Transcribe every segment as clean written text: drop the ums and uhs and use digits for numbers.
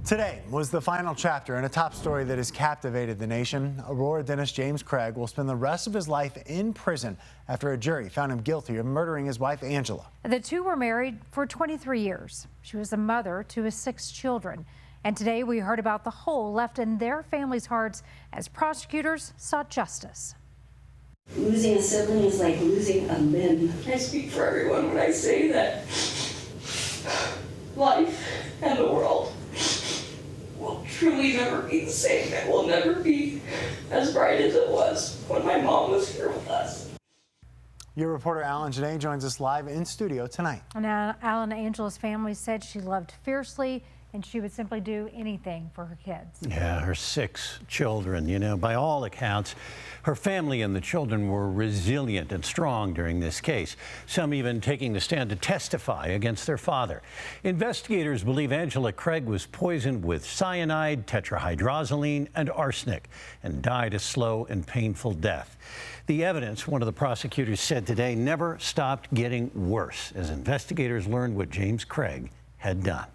Today was the final chapter in a top story that has captivated the nation. Aurora dentist James Craig will spend the rest of his life in prison after a jury found him guilty of murdering his wife, Angela. The two were married for 23 years. She was a mother to his 6 children. And today we heard about the hole left in their families' hearts as prosecutors sought justice. Losing a sibling is like losing a limb. I speak for everyone when I say that life and the world will truly never be the same. It will never be as bright as it was when my mom was here with us. Your reporter Alan Janae joins us live in studio tonight. Now, Alan, Angela's family said she loved fiercely and she would simply do anything for her kids. Yeah, her 6 children. You know, by all accounts, her family and the children were resilient and strong during this case, some even taking the stand to testify against their father. Investigators believe Angela Craig was poisoned with cyanide, tetrahydrozoline, and arsenic and died a slow and painful death. The evidence, one of the prosecutors said today, never stopped getting worse as investigators learned what James Craig had done.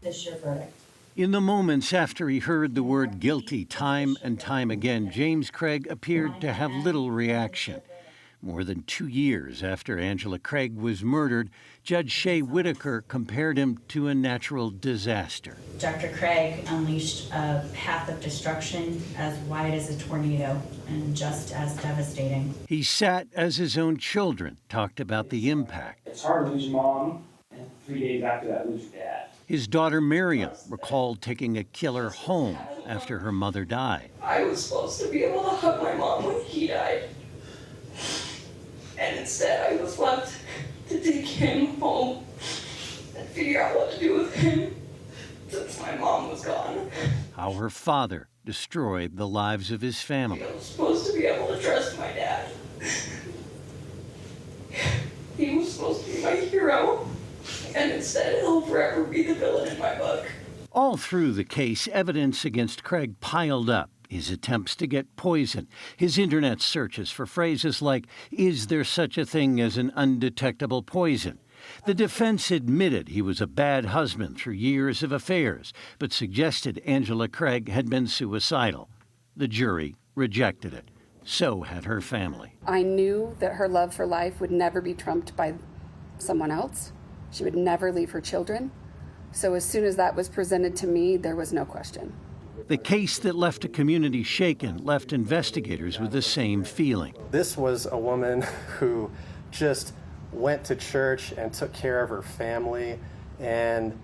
This is your verdict. In the moments after he heard the word guilty time and time again, James Craig appeared to have little reaction. More than 2 years after Angela Craig was murdered, Judge Shea Whitaker compared him to a natural disaster. Dr. Craig unleashed a path of destruction as wide as a tornado and just as devastating. He sat as his own children talked about the impact. It's hard to lose your mom, and 3 days after that, lose your dad. His daughter Miriam recalled taking a killer home after her mother died. I was supposed to be able to hug my mom when he died. And instead I was left to take him home and figure out what to do with him since my mom was gone. How her father destroyed the lives of his family. I was supposed to be able to trust my dad. He was supposed to be my hero. And instead, he'll forever be the villain in my book. All through the case, evidence against Craig piled up. His attempts to get poison, his internet searches for phrases like, "Is there such a thing as an undetectable poison?" The defense admitted he was a bad husband through years of affairs, but suggested Angela Craig had been suicidal. The jury rejected it. So had her family. I knew that her love for life would never be trumped by someone else. She would never leave her children. So as soon as that was presented to me, there was no question. The case that left a community shaken left investigators with the same feeling. This was a woman who just went to church and took care of her family and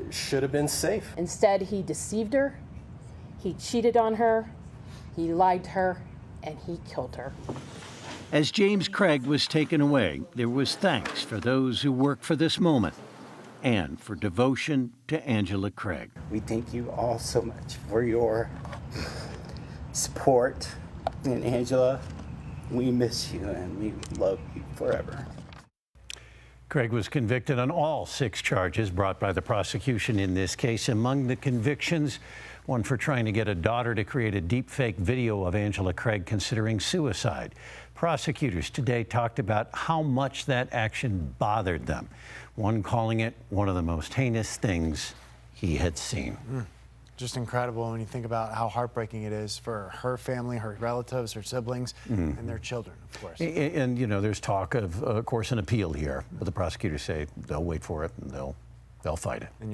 should have been safe. Instead, he deceived her, he cheated on her, he lied to her, and he killed her. As James Craig was taken away, there was thanks for those who worked for this moment and for devotion to Angela Craig. We thank you all so much for your support. And Angela, we miss you and we love you forever. Craig was convicted on all 6 charges brought by the prosecution in this case. Among the convictions, one for trying to get a daughter to create a deepfake video of Angela Craig considering suicide. Prosecutors today talked about how much that action bothered them, one calling it one of the most heinous things he had seen. Just incredible when you think about how heartbreaking it is for her family, her relatives, her siblings, and their children, of course. And, you know, there's talk of course, an appeal here, but the prosecutors say they'll wait for it and they'll fight it. And